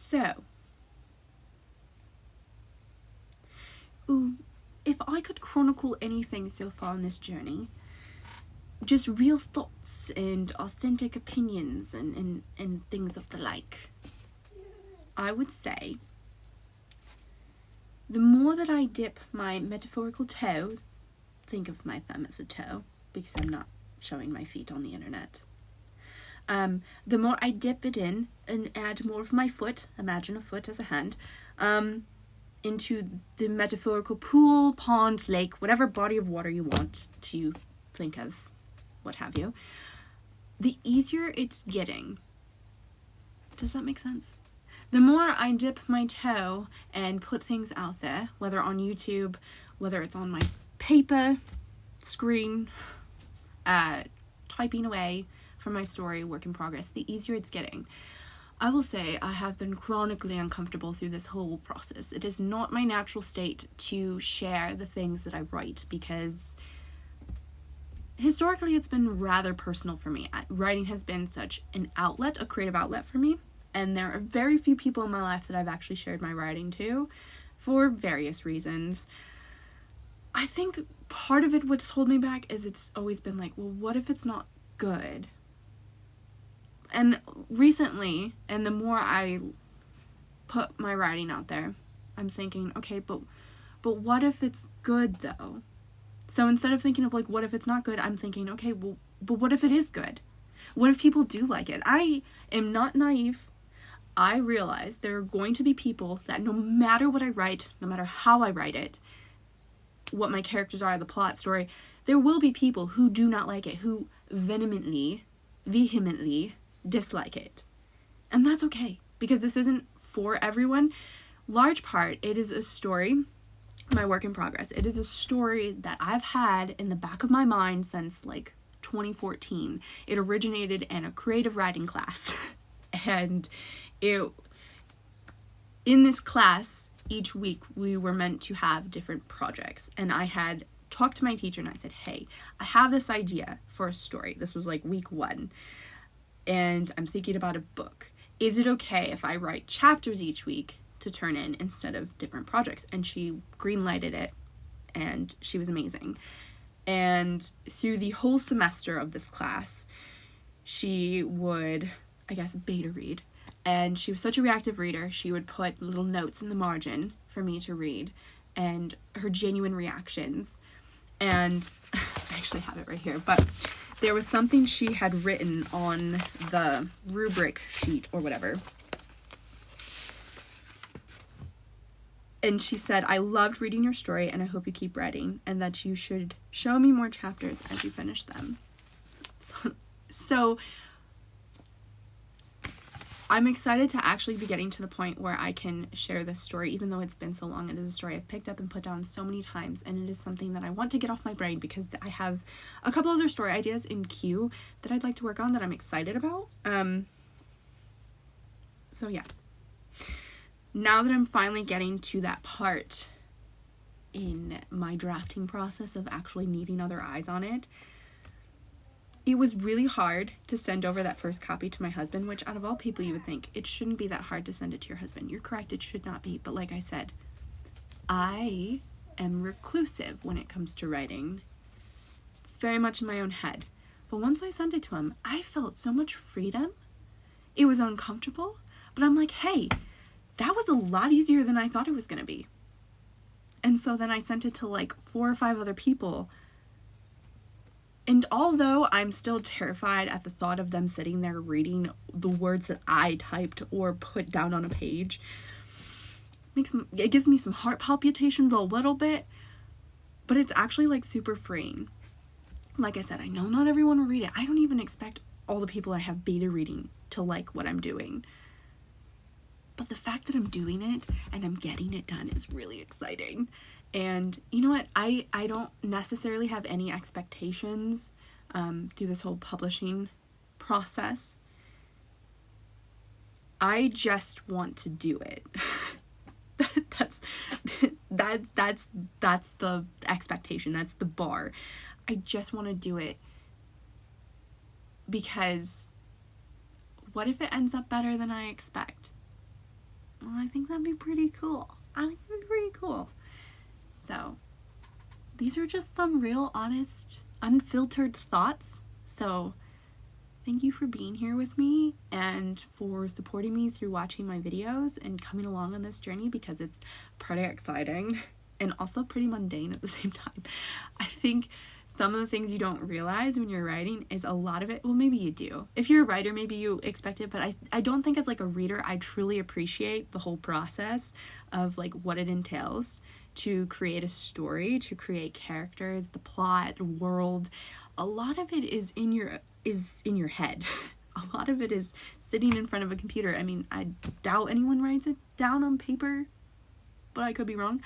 So, ooh, if I could chronicle anything so far on this journey, just real thoughts and authentic opinions and things of the like, I would say the more that I dip my metaphorical toes, think of my thumb as a toe because I'm not showing my feet on the internet. The more I dip it in and add more of my foot, imagine a foot as a hand, into the metaphorical pool, pond, lake, whatever body of water you want to think of, what have you, the easier it's getting. Does that make sense? The more I dip my toe and put things out there, whether on YouTube, whether it's on my paper, screen, typing away from my story, work in progress, the easier it's getting. I will say I have been chronically uncomfortable through this whole process. It is not my natural state to share the things that I write because historically it's been rather personal for me. Writing has been such an outlet, a creative outlet for me. And there are very few people in my life that I've actually shared my writing to for various reasons. I think part of it, what's holding me back, is it's always been like, well, what if it's not good? And recently, and the more I put my writing out there, I'm thinking, okay, but what if it's good though? So instead of thinking of like, what if it's not good, I'm thinking, okay, well, but what if it is good? What if people do like it? I am not naive. I realize there are going to be people that no matter what I write, no matter how I write it, what my characters are, the plot story, there will be people who do not like it, who vehemently dislike it. And that's okay, because this isn't for everyone. Large part, it is a story, my work in progress. It is a story that I've had in the back of my mind since like 2014. It originated in a creative writing class. And in this class, each week we were meant to have different projects. And I had talked to my teacher and I said, hey, I have this idea for a story. This was like week 1. And I'm thinking about a book. Is it okay if I write chapters each week to turn in instead of different projects? And she greenlighted it, and she was amazing. And through the whole semester of this class, she would, I guess, beta read. And she was such a reactive reader, she would put little notes in the margin for me to read, and her genuine reactions. And I actually have it right here, but there was something she had written on the rubric sheet or whatever. And she said, I loved reading your story and I hope you keep writing, and that you should show me more chapters as you finish them. So I'm excited to actually be getting to the point where I can share this story, even though it's been so long. It is a story I've picked up and put down so many times, and it is something that I want to get off my brain because I have a couple other story ideas in queue that I'd like to work on that I'm excited about. So yeah. Now that I'm finally getting to that part in my drafting process of actually needing other eyes on it, it was really hard to send over that first copy to my husband, which out of all people you would think it shouldn't be that hard to send it to your husband. You're correct, it should not be. But like I said, I am reclusive when it comes to writing. It's very much in my own head. But once I sent it to him, I felt so much freedom. It was uncomfortable, but I'm like, hey, that was a lot easier than I thought it was going to be. And so then I sent it to like 4 or 5 other people. And although I'm still terrified at the thought of them sitting there reading the words that I typed or put down on a page, it gives me some heart palpitations a little bit, but it's actually like super freeing. Like I said, I know not everyone will read it. I don't even expect all the people I have beta reading to like what I'm doing. But the fact that I'm doing it and I'm getting it done is really exciting. And you know what? I don't necessarily have any expectations through this whole publishing process. I just want to do it. that's the expectation. That's the bar. I just want to do it because what if it ends up better than I expect? well, I think that'd be pretty cool. So these are just some real honest, unfiltered thoughts. So thank you for being here with me and for supporting me through watching my videos and coming along on this journey, because it's pretty exciting and also pretty mundane at the same time. I think some of the things you don't realize when you're writing is a lot of it, well, maybe you do. If you're a writer, maybe you expect it, but I don't think as like a reader, I truly appreciate the whole process of like what it entails to create a story, to create characters, the plot, world. A lot of it is in your head. A lot of it is sitting in front of a computer. I mean, I doubt anyone writes it down on paper, but I could be wrong.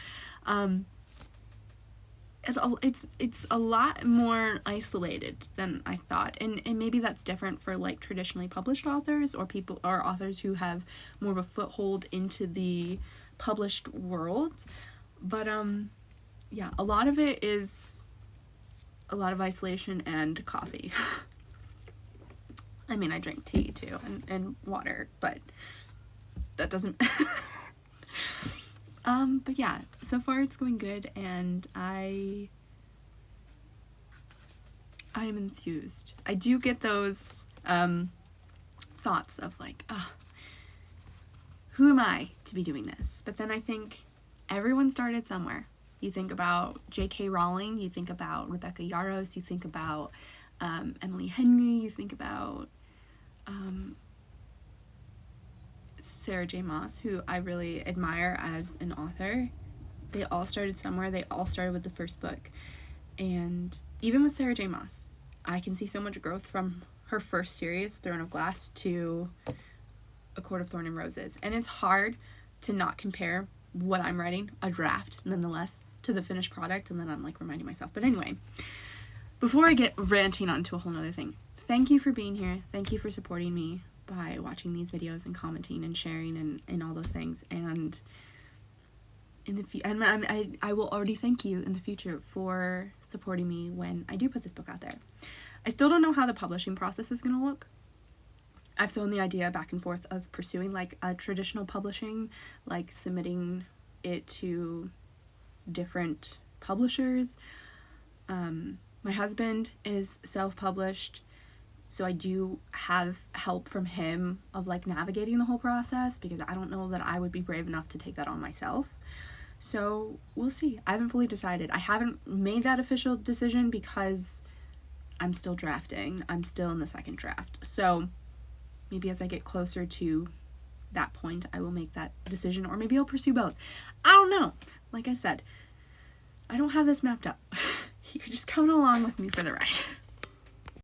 It's a lot more isolated than I thought, and maybe that's different for like traditionally published authors or authors who have more of a foothold into the published world. But yeah, a lot of it is a lot of isolation and coffee. I mean, I drink tea too, and water, but that doesn't but yeah, so far it's going good, and I am enthused. I do get those thoughts of like, who am I to be doing this? But then I think everyone started somewhere. You think about J.K. Rowling, you think about Rebecca Yarros, you think about Emily Henry, you think about Sarah J. Maas, who I really admire as an author. They all started somewhere. They all started with the first book. And even with Sarah J. Maas, I can see so much growth from her first series, Throne of Glass, to A Court of Thorn and Roses. And it's hard to not compare what I'm writing, a draft nonetheless, to the finished product, and then I'm like reminding myself. But anyway, before I get ranting onto a whole nother thing, thank you for being here. Thank you for supporting me by watching these videos and commenting and sharing and all those things. And in the I will already thank you in the future for supporting me when I do put this book out there. I still don't know how the publishing process is going to look. I've thrown the idea back and forth of pursuing like a traditional publishing, like submitting it to different publishers. My husband is self-published, so I do have help from him of like navigating the whole process, because I don't know that I would be brave enough to take that on myself. So we'll see. I haven't fully decided. I haven't made that official decision because I'm still drafting. I'm still in the second draft. So maybe as I get closer to that point, I will make that decision, or maybe I'll pursue both. I don't know. Like I said, I don't have this mapped up. You're just coming along with me for the ride.